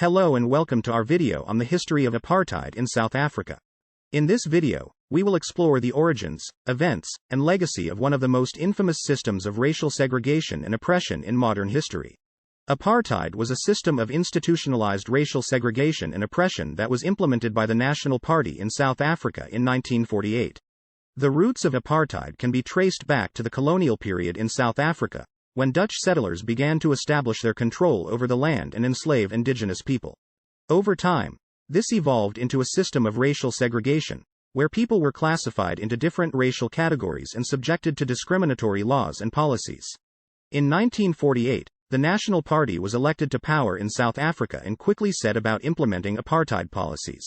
Hello and welcome to our video on the history of apartheid in South Africa. In this video, we will explore the origins, events, and legacy of one of the most infamous systems of racial segregation and oppression in modern history. Apartheid was a system of institutionalized racial segregation and oppression that was implemented by the National Party in South Africa in 1948. The roots of apartheid can be traced back to the colonial period in South Africa, when Dutch settlers began to establish their control over the land and enslave indigenous people. Over time, this evolved into a system of racial segregation, where people were classified into different racial categories and subjected to discriminatory laws and policies. In 1948, the National Party was elected to power in South Africa and quickly set about implementing apartheid policies.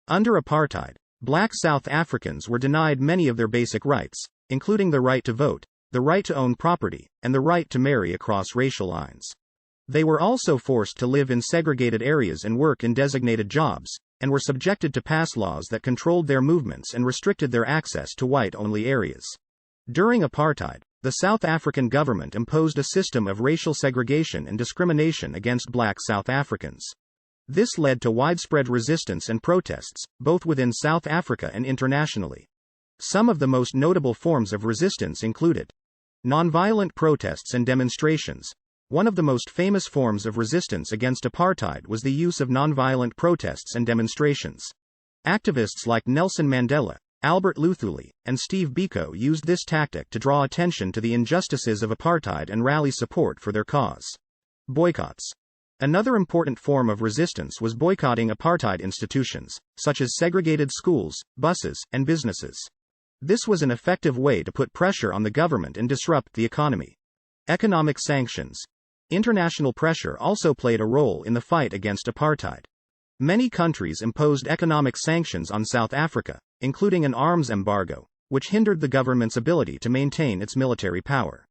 Under apartheid, black South Africans were denied many of their basic rights, including the right to vote, the right to own property, and the right to marry across racial lines. They were also forced to live in segregated areas and work in designated jobs, and were subjected to pass laws that controlled their movements and restricted their access to white-only areas. During apartheid, the South African government imposed a system of racial segregation and discrimination against black South Africans. This led to widespread resistance and protests, both within South Africa and internationally. Some of the most notable forms of resistance included nonviolent protests and demonstrations. One of the most famous forms of resistance against apartheid was the use of nonviolent protests and demonstrations. Activists like Nelson Mandela, Albert Luthuli, and Steve Biko used this tactic to draw attention to the injustices of apartheid and rally support for their cause. Boycotts. Another important form of resistance was boycotting apartheid institutions, such as segregated schools, buses, and businesses. This was an effective way to put pressure on the government and disrupt the economy. Economic sanctions. International pressure also played a role in the fight against apartheid. Many countries imposed economic sanctions on South Africa, including an arms embargo, which hindered the government's ability to maintain its military power.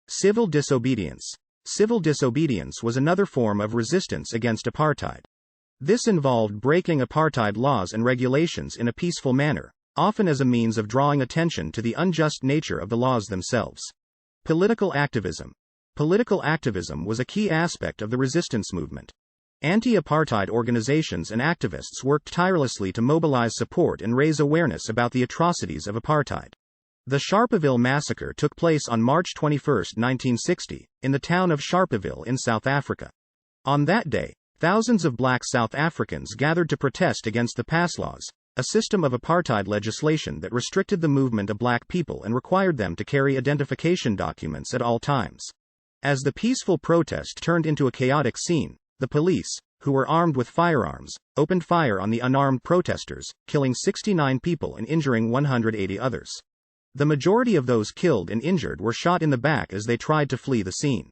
Civil disobedience. Civil disobedience was another form of resistance against apartheid. This involved breaking apartheid laws and regulations in a peaceful manner, often as a means of drawing attention to the unjust nature of the laws themselves. Political activism. Political activism was a key aspect of the resistance movement. Anti-apartheid organizations and activists worked tirelessly to mobilize support and raise awareness about the atrocities of apartheid. The Sharpeville massacre took place on March 21, 1960, in the town of Sharpeville in South Africa. On that day, thousands of black South Africans gathered to protest against the pass laws, a system of apartheid legislation that restricted the movement of black people and required them to carry identification documents at all times. As the peaceful protest turned into a chaotic scene, the police, who were armed with firearms, opened fire on the unarmed protesters, killing 69 people and injuring 180 others. The majority of those killed and injured were shot in the back as they tried to flee the scene.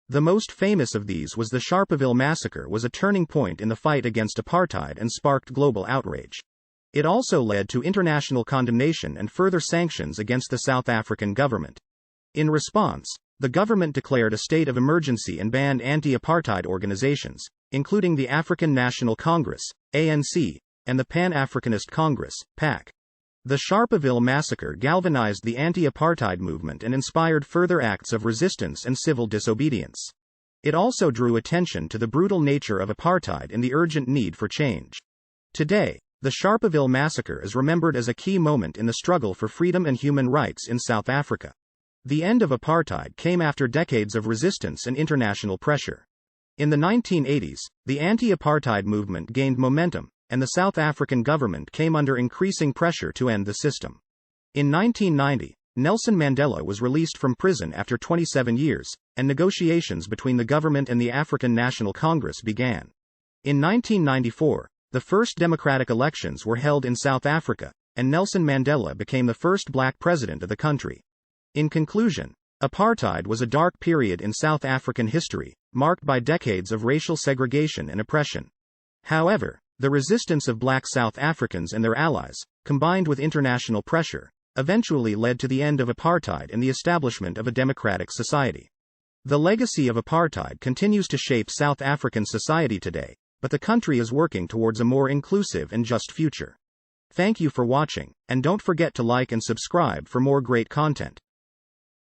The most famous of these was the Sharpeville massacre, was a turning point in the fight against apartheid and sparked global outrage. It also led to international condemnation and further sanctions against the South African government. In response, the government declared a state of emergency and banned anti-apartheid organizations, including the African National Congress, ANC, and the Pan-Africanist Congress, PAC. The Sharpeville massacre galvanized the anti-apartheid movement and inspired further acts of resistance and civil disobedience. It also drew attention to the brutal nature of apartheid and the urgent need for change. Today, the Sharpeville massacre is remembered as a key moment in the struggle for freedom and human rights in South Africa. The end of apartheid came after decades of resistance and international pressure. In the 1980s, the anti-apartheid movement gained momentum, and the South African government came under increasing pressure to end the system. In 1990, Nelson Mandela was released from prison after 27 years, and negotiations between the government and the African National Congress began. In 1994, the first democratic elections were held in South Africa, and Nelson Mandela became the first black president of the country. In conclusion, apartheid was a dark period in South African history, marked by decades of racial segregation and oppression. However, the resistance of black South Africans and their allies, combined with international pressure, eventually led to the end of apartheid and the establishment of a democratic society. The legacy of apartheid continues to shape South African society today, but the country is working towards a more inclusive and just future. Thank you for watching, and don't forget to like and subscribe for more great content.